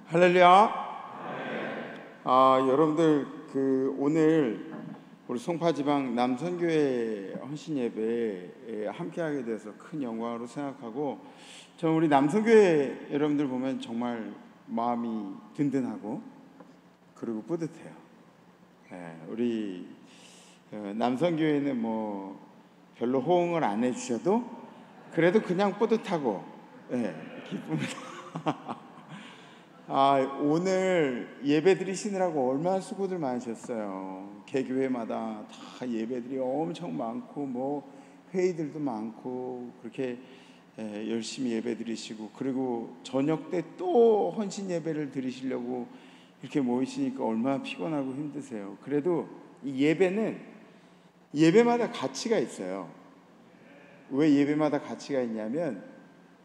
할렐루야. 여러분들 오늘 우리 송파지방 남선교회 헌신 예배에 함께하게 돼서 큰 영광으로 생각하고, 저는 우리 남선교회 여러분들 보면 정말 마음이 든든하고 그리고 뿌듯해요. 우리 남선교회는 뭐 별로 호응을 안 해주셔도 그래도 그냥 뿌듯하고 기쁩니다. 오늘 예배 드리시느라고 얼마나 수고들 많으셨어요. 개교회마다 다 예배들이 엄청 많고 뭐 회의들도 많고 그렇게 열심히 예배 드리시고, 그리고 저녁 때 또 헌신 예배를 드리시려고 이렇게 모이시니까 얼마나 피곤하고 힘드세요. 그래도 이 예배는 예배마다 가치가 있어요. 왜 예배마다 가치가 있냐면,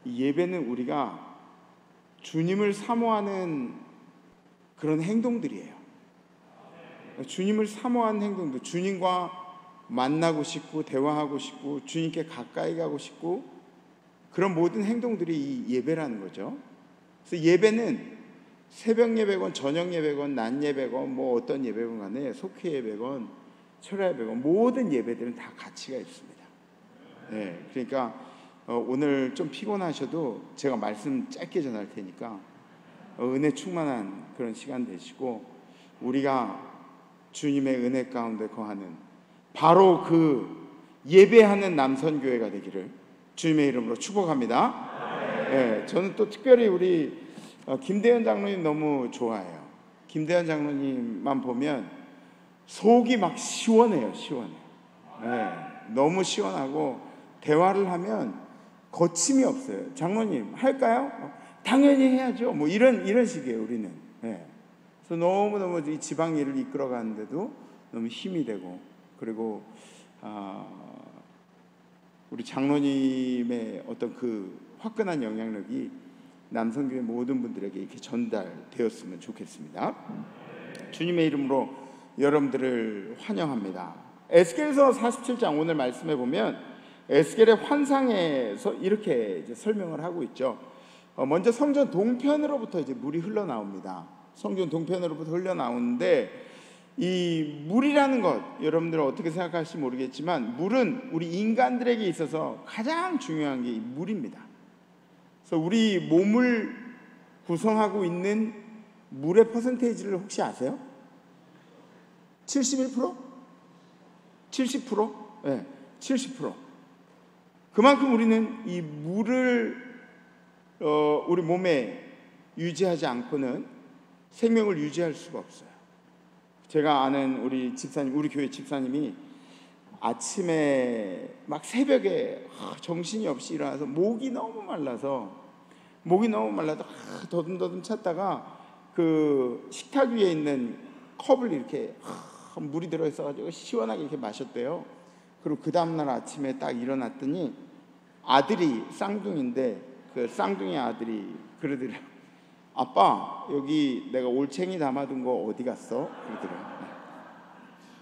이 예배는 우리가 주님을 사모하는 그런 행동들이에요. 주님을 사모하는 행동들, 주님과 만나고 싶고 대화하고 싶고 주님께 가까이 가고 싶고, 그런 모든 행동들이 이 예배라는 거죠. 그래서 예배는 새벽 예배건 저녁 예배건 낮 예배건 뭐 어떤 예배건 간에, 속회 예배건 철야 예배건 모든 예배들은 다 가치가 있습니다. 그러니까 오늘 좀 피곤하셔도 제가 말씀 짧게 전할 테니까 은혜 충만한 그런 시간 되시고, 우리가 주님의 은혜 가운데 거하는 바로 그 예배하는 남선교회가 되기를 주님의 이름으로 축복합니다. 저는 또 특별히 우리 김대현 장로님 너무 좋아해요. 김대현 장로님만 보면 속이 막 시원해요. 너무 시원하고 대화를 하면 거침이 없어요. 장로님 할까요? 당연히 해야죠. 뭐 이런 식이에요, 우리는. 그래서 너무너무 이 지방 일을 이끌어 가는데도 너무 힘이 되고, 그리고 우리 장로님의 어떤 그 화끈한 영향력이 남선교회 모든 분들에게 이렇게 전달되었으면 좋겠습니다. 주님의 이름으로 여러분들을 환영합니다. 에스겔서 47장 오늘 말씀해 보면 에스겔의 환상에서 이렇게 이제 설명을 하고 있죠. 먼저 성전 동편으로부터 이제 물이 흘러나옵니다. 성전 동편으로부터 흘러나오는데, 이 물이라는 것 여러분들은 어떻게 생각하실지 모르겠지만, 물은 우리 인간들에게 있어서 가장 중요한 게 이 물입니다. 그래서 우리 몸을 구성하고 있는 물의 퍼센테이지를 혹시 아세요? 71%? 70%? 70%. 그만큼 우리는 이 물을 우리 몸에 유지하지 않고는 생명을 유지할 수가 없어요. 제가 아는 우리 집사님, 우리 교회 집사님이 아침에 막 새벽에 정신이 없이 일어나서 목이 너무 말라서 더듬더듬 찾다가 그 식탁 위에 있는 컵을 이렇게 물이 들어있어가지고 시원하게 이렇게 마셨대요. 그리고 그 다음날 아침에 딱 일어났더니 아들이 쌍둥이인데, 그 쌍둥이 아들이 그러더래요. 아빠, 여기 내가 올챙이 담아둔 거 어디 갔어? 그러더래요.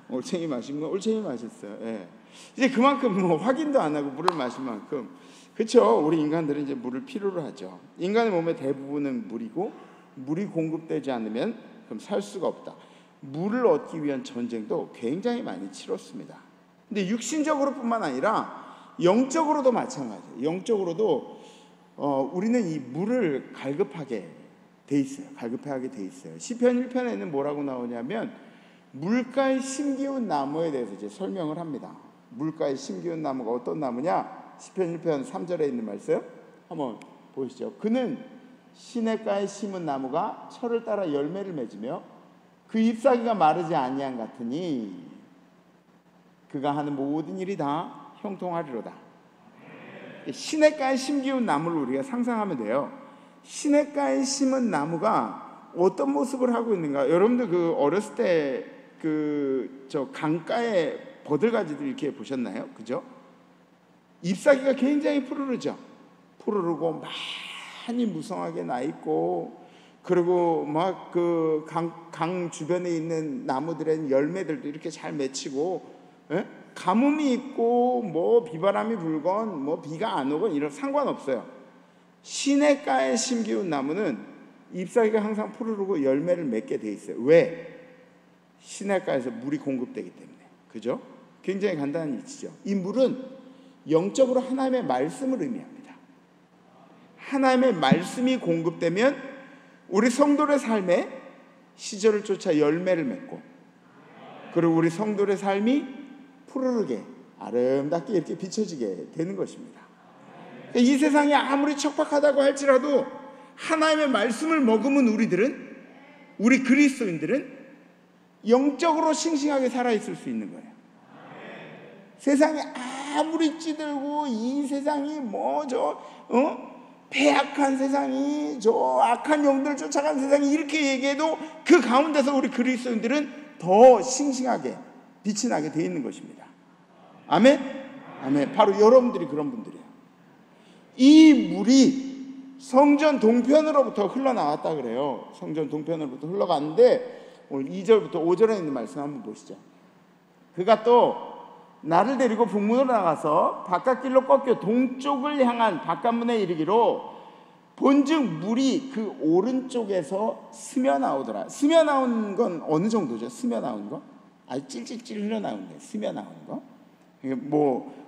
올챙이 마신 거? 올챙이 마셨어요. 이제 그만큼 뭐 확인도 안 하고 물을 마신 만큼, 그렇죠? 우리 인간들은 이제 물을 필요로 하죠. 인간의 몸의 대부분은 물이고, 물이 공급되지 않으면 그럼 살 수가 없다. 물을 얻기 위한 전쟁도 굉장히 많이 치렀습니다. 근데 육신적으로뿐만 아니라 영적으로도 마찬가지예요. 영적으로도 우리는 이 물을 갈급하게 돼 있어요. 시편 1편에는 뭐라고 나오냐면, 물가에 심기운 나무에 대해서 이제 설명을 합니다. 물가에 심기운 나무가 어떤 나무냐? 시편 1편 3절에 있는 말씀 한번 보시죠. 그는 시냇가에 심은 나무가 철을 따라 열매를 맺으며 그 잎사귀가 마르지 아니한 같으니 그가 하는 모든 일이 다 형통하리로다. 시냇가에 심기운 나무를 우리가 상상하면 돼요. 시냇가에 심은 나무가 어떤 모습을 하고 있는가? 여러분들 그 어렸을 때 저 강가에 버들가지들 이렇게 보셨나요? 그죠? 잎사귀가 굉장히 푸르르고 많이 무성하게 나 있고, 그리고 막 그 강 주변에 있는 나무들의 열매들도 이렇게 잘 맺히고, 가뭄이 있고 뭐 비바람이 불건 뭐 비가 안 오건 이런 상관없어요. 시냇가에 심기운 나무는 잎사귀가 항상 푸르르고 열매를 맺게 돼 있어요. 왜? 시냇가에서 물이 공급되기 때문에. 그죠? 굉장히 간단한 이치죠. 이 물은 영적으로 하나님의 말씀을 의미합니다. 하나님의 말씀이 공급되면 우리 성도의 삶에 시절을 쫓아 열매를 맺고, 그리고 우리 성도의 삶이 푸르르게 아름답게 이렇게 비춰지게 되는 것입니다. 이 세상이 아무리 척박하다고 할지라도 하나님의 말씀을 머금은 우리 그리스도인들은 영적으로 싱싱하게 살아있을 수 있는 거예요. 세상이 아무리 찌들고 이 세상이 패악한 세상이, 저 악한 영들 쫓아간 세상이 이렇게 얘기해도 그 가운데서 우리 그리스도인들은 더 싱싱하게 빛이 나게 되어 있는 것입니다. 아멘? 아멘. 바로 여러분들이 그런 분들이에요. 이 물이 성전 동편으로부터 흘러나왔다 그래요. 성전 동편으로부터 흘러갔는데 오늘 2절부터 5절에 있는 말씀 한번 보시죠. 그가 또 나를 데리고 북문으로 나가서 바깥길로 꺾여 동쪽을 향한 바깥문에 이르기로 본즉 물이 그 오른쪽에서 스며 나오더라. 스며 나온 건 어느 정도죠? 스며 나온 거? 아주 찔찔찔 흘러나오는 거예요. 스며 나오는 거.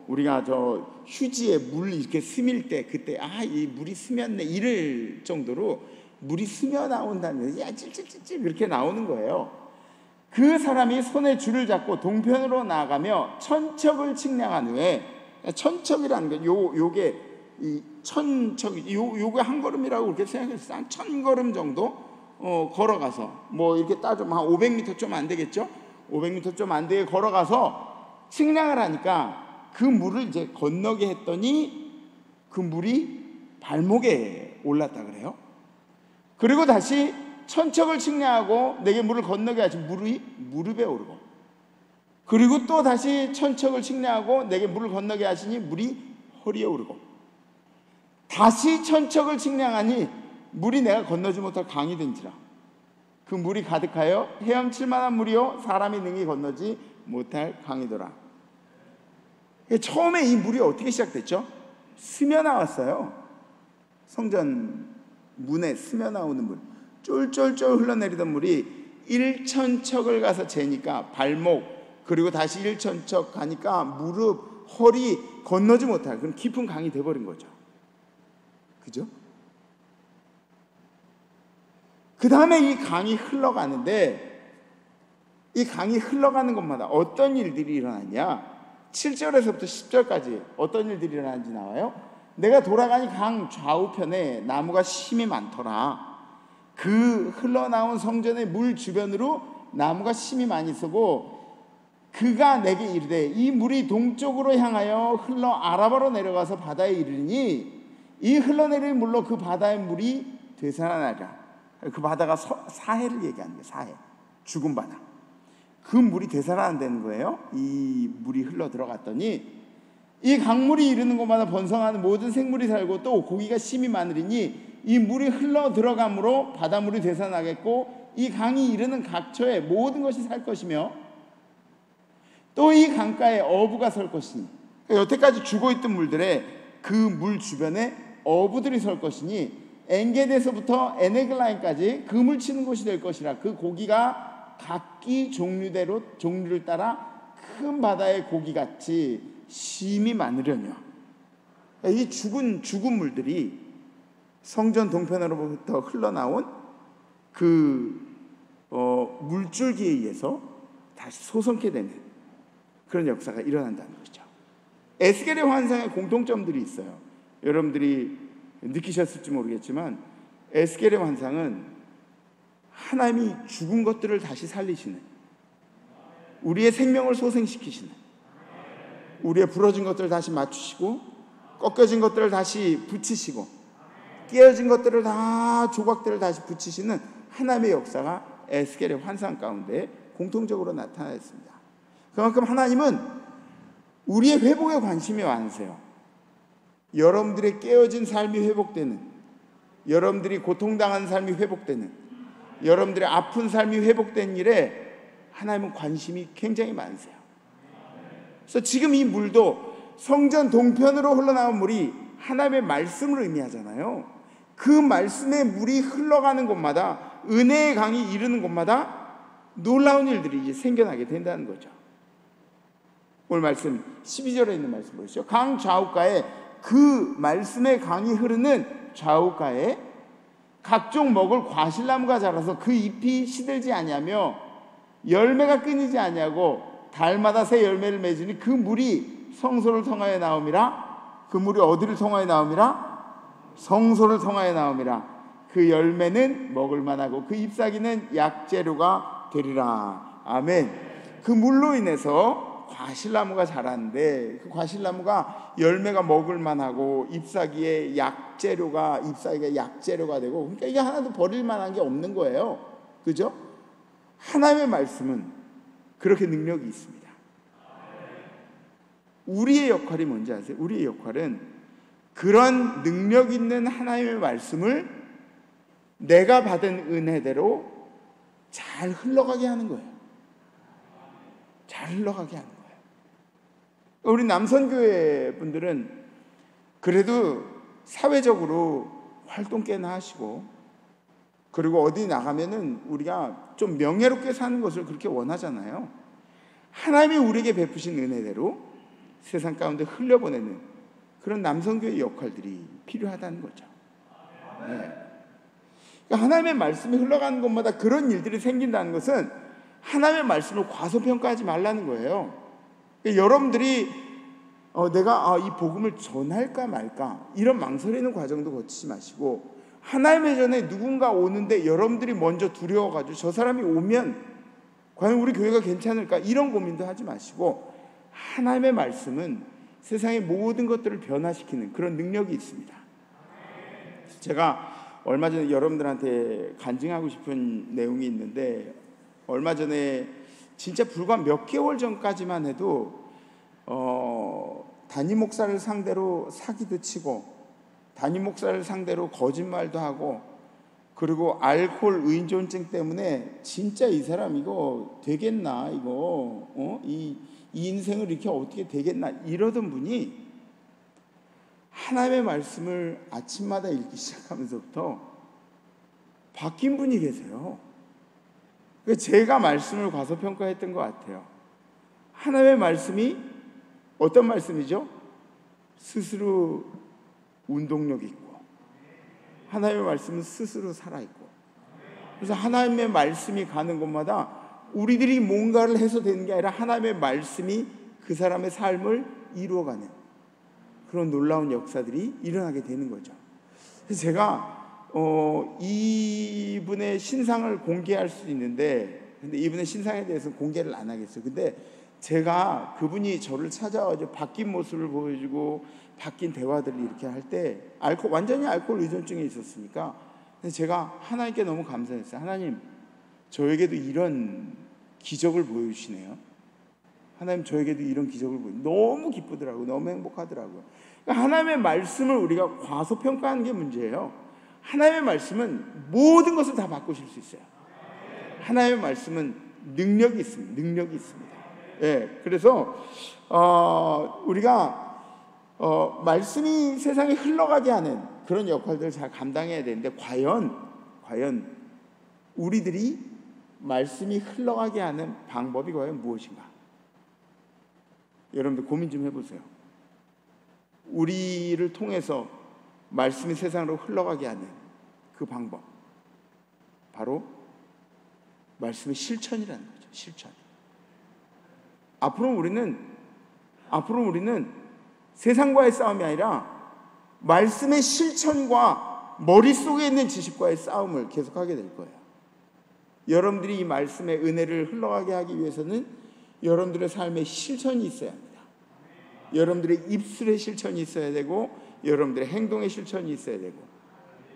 우리가 저 휴지에 물 이렇게 스밀 때 그때 이 물이 스몄네 이럴 정도로 물이 스며 나온다는 거예요. 찔찔찔찔 그렇게 나오는 거예요. 그 사람이 손에 줄을 잡고 동편으로 나아가며 천척을 측량한 후에, 천척이라는 게 요게 이 천척 요게 한 걸음이라고 그렇게 생각했어요. 한 1000걸음 정도 걸어가서 이렇게 따지면 한 500m 좀 안 되겠죠? 500m 좀 안 되게 걸어가서 측량을 하니까 그 물을 이제 건너게 했더니 그 물이 발목에 올랐다 그래요. 그리고 다시 천척을 측량하고 내게 물을 건너게 하시 물이 무릎에 오르고, 그리고 또 다시 천척을 측량하고 내게 물을 건너게 하시니 물이 허리에 오르고, 다시 천척을 측량하니 물이 내가 건너지 못할 강이 된지라. 그 물이 가득하여 헤엄칠 만한 물이요 사람이 능히 건너지 못할 강이더라. 처음에 이 물이 어떻게 시작됐죠? 스며 나왔어요. 성전 문에 스며 나오는 물, 쫄쫄쫄 흘러내리던 물이 1천척을 가서 재니까 발목, 그리고 다시 1천척 가니까 무릎, 허리 건너지 못할 그런 깊은 강이 돼버린 거죠. 그죠? 그 다음에 이 강이 흘러가는데, 이 강이 흘러가는 곳마다 어떤 일들이 일어났냐? 7절에서부터 10절까지 어떤 일들이 일어나는지 나와요. 내가 돌아가니 강 좌우편에 나무가 심이 많더라. 그 흘러나온 성전의 물 주변으로 나무가 심이 많이 서고, 그가 내게 이르되 이 물이 동쪽으로 향하여 흘러 아라바로 내려가서 바다에 이르니 이 흘러내리는 물로 그 바다의 물이 되살아나리라. 그 바다가 사해를 얘기하는 거예요. 사해, 죽은 바다. 그 물이 되살아난다는 거예요. 이 물이 흘러 들어갔더니 이 강물이 이르는 곳마다 번성하는 모든 생물이 살고 또 고기가 심이 많으리니 이 물이 흘러 들어감으로 바닷물이 되살아나겠고 이 강이 이르는 각처에 모든 것이 살 것이며 또 이 강가에 어부가 설 것이니, 여태까지 죽어있던 물들에 그 물 주변에 어부들이 설 것이니 엔게데서부터 에네글라인까지 그물 치는 곳이 될 것이라. 그 고기가 각기 종류를 따라 큰 바다의 고기같이 심이 많으려뇨. 이 죽은 물들이 성전 동편으로부터 흘러나온 그 물줄기에 의해서 다시 솟게 되는 그런 역사가 일어난다는 거죠. 에스겔의 환상에 공통점들이 있어요. 여러분들이 느끼셨을지 모르겠지만 에스겔의 환상은 하나님이 죽은 것들을 다시 살리시는, 우리의 생명을 소생시키시는, 우리의 부러진 것들을 다시 맞추시고 꺾여진 것들을 다시 붙이시고 깨어진 것들을 다 조각들을 다시 붙이시는 하나님의 역사가 에스겔의 환상 가운데 공통적으로 나타났습니다. 그만큼 하나님은 우리의 회복에 관심이 많으세요. 여러분들의 깨어진 삶이 회복되는, 여러분들이 고통당한 삶이 회복되는, 여러분들의 아픈 삶이 회복된 일에 하나님은 관심이 굉장히 많으세요. 그래서 지금 이 물도 성전 동편으로 흘러나온 물이 하나님의 말씀을 의미하잖아요. 그 말씀의 물이 흘러가는 곳마다, 은혜의 강이 이르는 곳마다 놀라운 일들이 이제 생겨나게 된다는 거죠. 오늘 말씀 12절에 있는 말씀 보시죠. 강 좌우가에, 그 말씀의 강이 흐르는 좌우가에 각종 먹을 과실나무가 자라서 그 잎이 시들지 아니하며 열매가 끊이지 아니하고 달마다 새 열매를 맺으니 그 물이 성소를 통하여 나옴이라. 그 물이 어디를 통하여 나옴이라? 성소를 통하여 나옴이라. 그 열매는 먹을 만하고 그 잎사귀는 약재료가 되리라. 아멘. 그 물로 인해서 과실나무가 자라는데, 그 과실나무가 열매가 먹을 만하고 잎사귀의 약재료가, 잎사귀가 약재료가 되고, 그러니까 이게 하나도 버릴 만한 게 없는 거예요. 그죠? 하나님의 말씀은 그렇게 능력이 있습니다. 우리의 역할이 뭔지 아세요? 우리의 역할은 그런 능력 있는 하나님의 말씀을 내가 받은 은혜대로 잘 흘러가게 하는 거예요. 잘 흘러가게 하는 거예요. 우리 남선교회 분들은 그래도 사회적으로 활동 꽤나 하시고, 그리고 어디 나가면은 우리가 좀 명예롭게 사는 것을 그렇게 원하잖아요. 하나님이 우리에게 베푸신 은혜대로 세상 가운데 흘려보내는 그런 남성교회의 역할들이 필요하다는 거죠. 네. 그러니까 하나님의 말씀이 흘러가는 곳마다 그런 일들이 생긴다는 것은 하나님의 말씀을 과소평가하지 말라는 거예요. 그러니까 여러분들이 내가 이 복음을 전할까 말까 이런 망설이는 과정도 거치지 마시고, 하나님의 전에 누군가 오는데 여러분들이 먼저 두려워가지고 저 사람이 오면 과연 우리 교회가 괜찮을까 이런 고민도 하지 마시고, 하나님의 말씀은 세상의 모든 것들을 변화시키는 그런 능력이 있습니다. 제가 얼마 전에 여러분들한테 간증하고 싶은 내용이 있는데, 얼마 전에 진짜 불과 몇 개월 전까지만 해도 담임 목사를 상대로 사기도 치고, 담임 목사를 상대로 거짓말도 하고, 그리고 알코올 의존증 때문에 진짜 이 사람 이거 되겠나, 이거 이 인생을 이렇게 어떻게 되겠나 이러던 분이 하나님의 말씀을 아침마다 읽기 시작하면서부터 바뀐 분이 계세요. 제가 말씀을 과소평가했던 것 같아요. 하나님의 말씀이 어떤 말씀이죠? 스스로 운동력 있고, 하나님의 말씀은 스스로 살아있고, 그래서 하나님의 말씀이 가는 곳마다 우리들이 뭔가를 해서 되는 게 아니라 하나님의 말씀이 그 사람의 삶을 이루어가는 그런 놀라운 역사들이 일어나게 되는 거죠. 그래서 제가 이분의 신상을 공개할 수 있는데, 근데 이분의 신상에 대해서 공개를 안 하겠어요. 근데 제가 그분이 저를 찾아와서 바뀐 모습을 보여주고 바뀐 대화들을 이렇게 할 때 완전히 알코올 의존증에 있었으니까, 근데 제가 하나님께 너무 감사했어요. 하나님, 저에게도 이런 기적을 보여주시네요. 하나님, 저에게도 이런 기적을 보여주시네요. 너무 기쁘더라고요. 너무 행복하더라고요. 그러니까 하나님의 말씀을 우리가 과소평가하는 게 문제예요. 하나님의 말씀은 모든 것을 다 바꾸실 수 있어요. 하나님의 말씀은 능력이 있습니다. 능력이 있습니다. 예, 그래서 우리가 말씀이 세상에 흘러가게 하는 그런 역할들을 잘 감당해야 되는데, 과연 우리들이 말씀이 흘러가게 하는 방법이 과연 무엇인가? 여러분들 고민 좀 해보세요. 우리를 통해서 말씀이 세상으로 흘러가게 하는 그 방법, 바로 말씀의 실천이라는 거죠. 실천. 앞으로 우리는 세상과의 싸움이 아니라 말씀의 실천과 머릿속에 있는 지식과의 싸움을 계속하게 될 거예요. 여러분들이 이 말씀의 은혜를 흘러가게 하기 위해서는 여러분들의 삶에 실천이 있어야 합니다. 여러분들의 입술의 실천이 있어야 되고, 여러분들의 행동의 실천이 있어야 되고.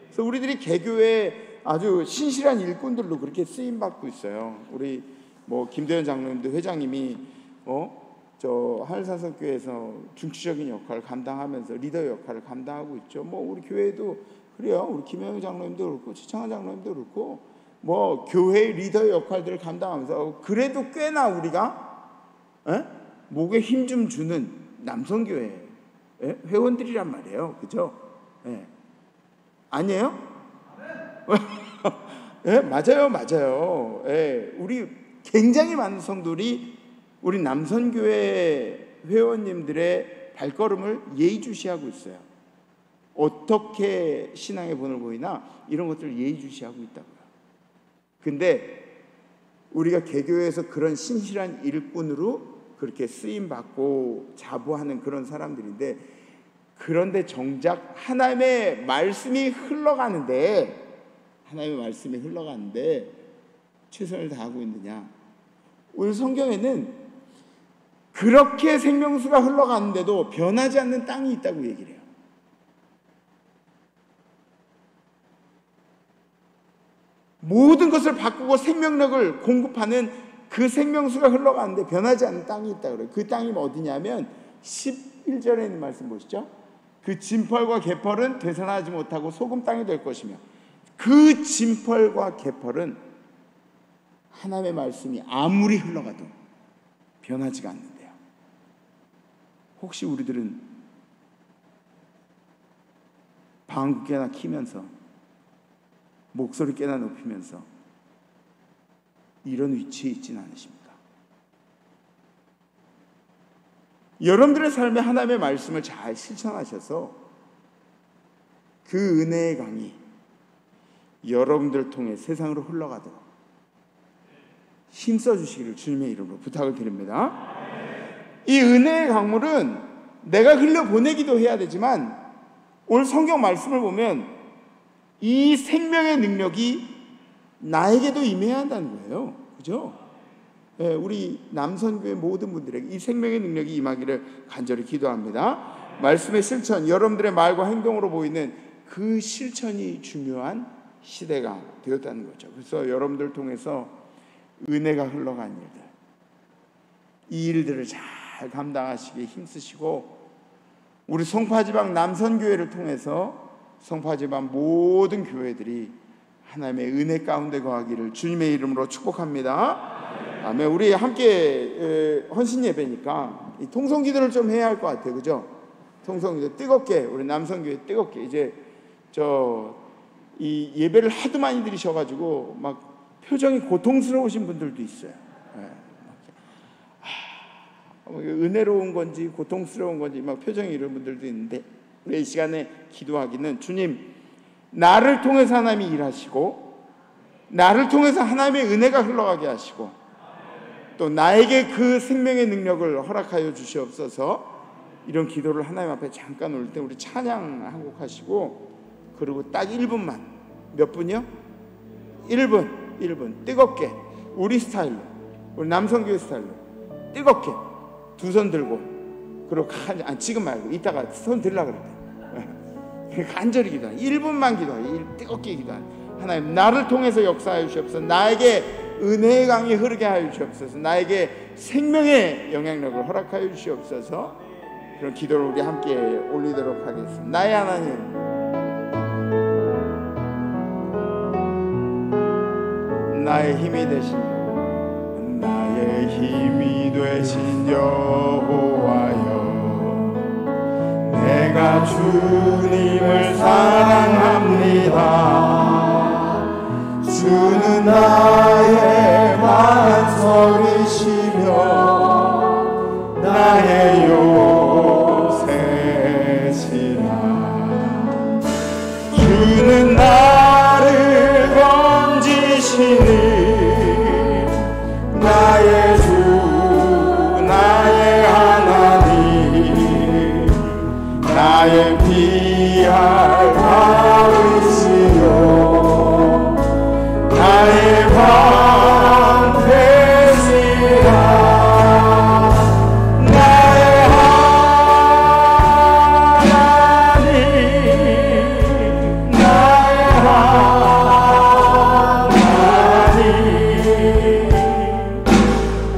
그래서 우리들이 개교에 아주 신실한 일꾼들로 그렇게 쓰임받고 있어요. 우리 김대현 장로님도 회장님이 저 하늘산성교회에서 중추적인 역할을 감당하면서 리더 역할을 감당하고 있죠. 우리 교회도 그래요. 우리 김영희 장로님도 그렇고 최창환 장로님도 그렇고 교회의 리더 역할들을 감당하면서, 그래도 꽤나 우리가 목에 힘 좀 주는 남성교회 회원들이란 말이에요. 그죠? 아니에요? 예, 맞아요, 맞아요. 예, 우리 굉장히 많은 성도들이 우리 남선교회 회원님들의 발걸음을 예의주시하고 있어요. 어떻게 신앙의 본을 보이나 이런 것들을 예의주시하고 있다고요. 근데 우리가 개교에서 그런 신실한 일꾼으로 그렇게 쓰임받고 자부하는 그런 사람들인데, 그런데 정작 하나님의 말씀이 흘러가는데 최선을 다하고 있느냐? 오늘 성경에는 그렇게 생명수가 흘러가는데도 변하지 않는 땅이 있다고 얘기를 해요. 모든 것을 바꾸고 생명력을 공급하는 그 생명수가 흘러가는데 변하지 않는 땅이 있다고 그래요. 그 땅이 어디냐면 11절에 있는 말씀 보시죠. 그 진펄과 개펄은 되살아나지 못하고 소금 땅이 될 것이며, 그 진펄과 개펄은 하나님의 말씀이 아무리 흘러가도 변하지가 않는데요. 혹시 우리들은 방구 깨나 키면서 목소리 깨나 높이면서 이런 위치에 있지는 않으십니까? 여러분들의 삶에 하나님의 말씀을 잘 실천하셔서 그 은혜의 강이 여러분들을 통해 세상으로 흘러가도록 힘써 주시기를 주님의 이름으로 부탁을 드립니다. 이 은혜의 강물은 내가 흘려보내기도 해야 되지만, 오늘 성경 말씀을 보면 이 생명의 능력이 나에게도 임해야 한다는 거예요. 그죠? 네, 우리 남선교회 모든 분들에게 이 생명의 능력이 임하기를 간절히 기도합니다. 말씀의 실천, 여러분들의 말과 행동으로 보이는 그 실천이 중요한 시대가 되었다는 거죠. 그래서 여러분들 통해서 은혜가 흘러간 일들, 이 일들을 잘 감당하시기에 힘쓰시고, 우리 송파지방 남선교회를 통해서 송파지방 모든 교회들이 하나님의 은혜 가운데 거하기를 주님의 이름으로 축복합니다. 아멘. 우리 함께 헌신 예배니까 통성기도를 좀 해야 할 것 같아요. 그죠? 통성기도 뜨겁게, 우리 남선교회 뜨겁게. 이제 이 예배를 하도 많이 드리셔가지고 막 표정이 고통스러우신 분들도 있어요. 은혜로운 건지 고통스러운 건지 막 표정이 이런 분들도 있는데, 우리 이 시간에 기도하기는, 주님, 나를 통해서 하나님이 일하시고 나를 통해서 하나님의 은혜가 흘러가게 하시고 또 나에게 그 생명의 능력을 허락하여 주시옵소서. 이런 기도를 하나님 앞에 잠깐 올 때 우리 찬양 한 곡 하시고, 그리고 딱 1분만, 몇 분이요? 1분 뜨겁게 우리 스타일로, 우리 남성교회 스타일로 뜨겁게 두 손 들고, 그리고 지금 말고 이따가 손 들라 그럴 때 간절히 기도하는 1분만 기도하는, 뜨겁게 기도하는, 하나님 나를 통해서 역사하여 주시옵소서. 나에게 은혜의 강이 흐르게 하여 주시옵소서. 나에게 생명의 영향력을 허락하여 주시옵소서. 그런 기도를 우리 함께 올리도록 하겠습니다. 나의 하나님, 나의 힘이 되신 여호와여, 내가 주님을 사랑합니다. 주는 나의 반석이시며 나의 요새시라. 주는 나를 건지시니 나의 주, 나의 하나님, 나의 피할 바위시요 나의 방 되시라. 나의 하나님, 나의 하나님,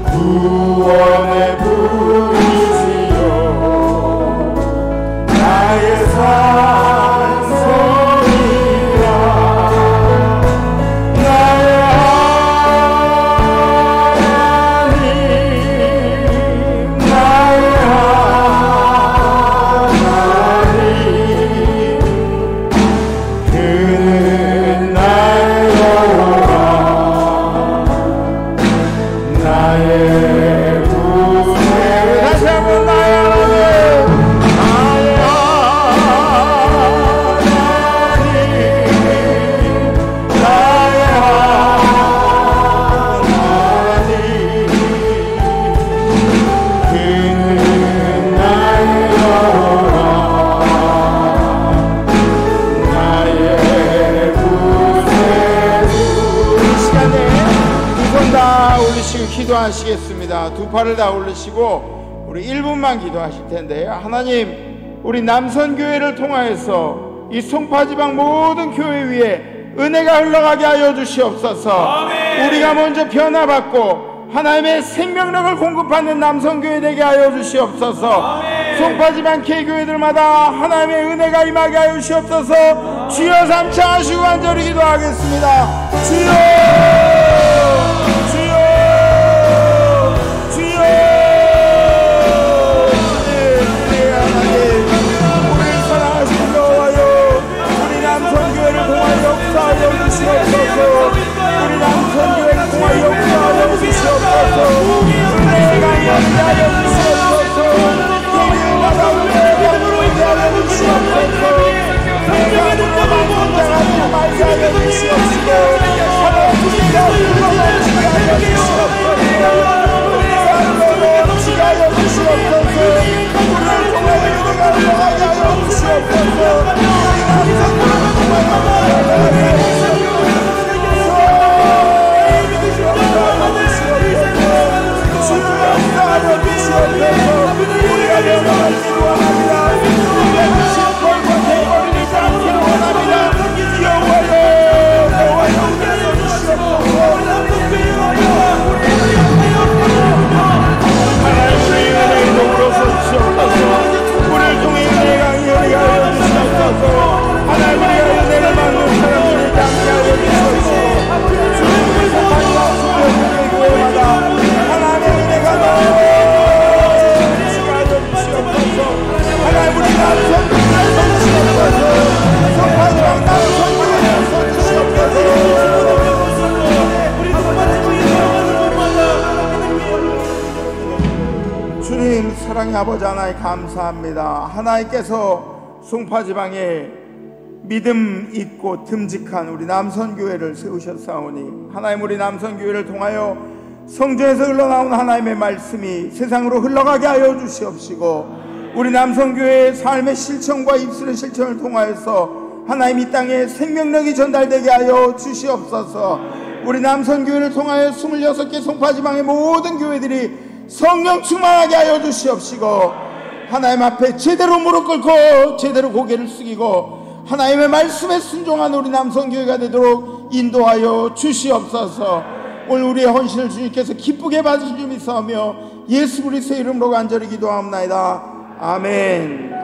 구원의 분이시요 나의 산성이라. 나의 하나님, 나의 하나님, 그 기도하시겠습니다. 두 팔을 다 올리시고 우리 1분만 기도하실 텐데요. 하나님, 우리 남선교회를 통하여서 이 송파지방 모든 교회 위에 은혜가 흘러가게 하여 주시옵소서. 아멘. 우리가 먼저 변화받고 하나님의 생명력을 공급하는 남성교회 되게 하여 주시옵소서. 아멘. 송파지방 K교회들마다 하나님의 은혜가 임하게 하여 주시옵소서. 주여 삼창하시고 간절히 기도하겠습니다. 주여, 주여, 주여. 네, 하나님, 우리를 사랑하시는 여호와여, 우리 남성교회를 통하여 역사하여 주시옵소서. 우리 남성교회를 통하여 역사하여 주시옵소서. 은혜가 임하게 하여 주시옵소서. 우리마다 은혜가 임하게 하여 주시옵소서. 성령으로 만족하게 말게 하여 주시옵시고, 하나님께서 불러주게 하여 주시옵소서. 성령으로 넘치게 하여 주시옵소서. 우리를 통하여 은혜가 흘러가게 하여 주시옵소서. 우리 남성교회를 통하여 우리가 변화하기를 원합니다. 신벌과 대벌이 닿기를 원합니다. 여호와여, 여호와여, 우리를 주시옵소서. 하나님, 우리의 은혜를 더불어서 주시옵소서. 우리를 통해 은혜가 하여 주시옵소서. 하나님, 우리가 은혜를 받는 사람들을 함께 하여 주시옵소서. 주님의 사랑과 수고의 교회마다 하나님의 은혜가 넘치게 하나님, 우리 남성교회를 써주시옵소서. 송파지방 남성교회를 써주시옵소서. 주님, 사랑의 아버지 하나님 감사합니다. 하나님께서 송파지방에 믿음 있고 듬직한 우리 남선교회를 세우셨사오니, 하나님, 우리 남선교회를 통하여 성전에서 흘러나온 하나님의 말씀이 세상으로 흘러가게 하여 주시옵시고, 우리 남성교회의 삶의 실천과 입술의 실천을 통하여서 하나님 이 땅에 생명력이 전달되게 하여 주시옵소서. 우리 남성교회를 통하여 26개 송파지방의 모든 교회들이 성령 충만하게 하여 주시옵시고, 하나님 앞에 제대로 무릎 꿇고 제대로 고개를 숙이고 하나님의 말씀에 순종한 우리 남성교회가 되도록 인도하여 주시옵소서. 오늘 우리의 헌신을 주님께서 기쁘게 받으실 줄 믿사오며 예수 그리스도의 이름으로 간절히 기도하옵나이다. 아멘.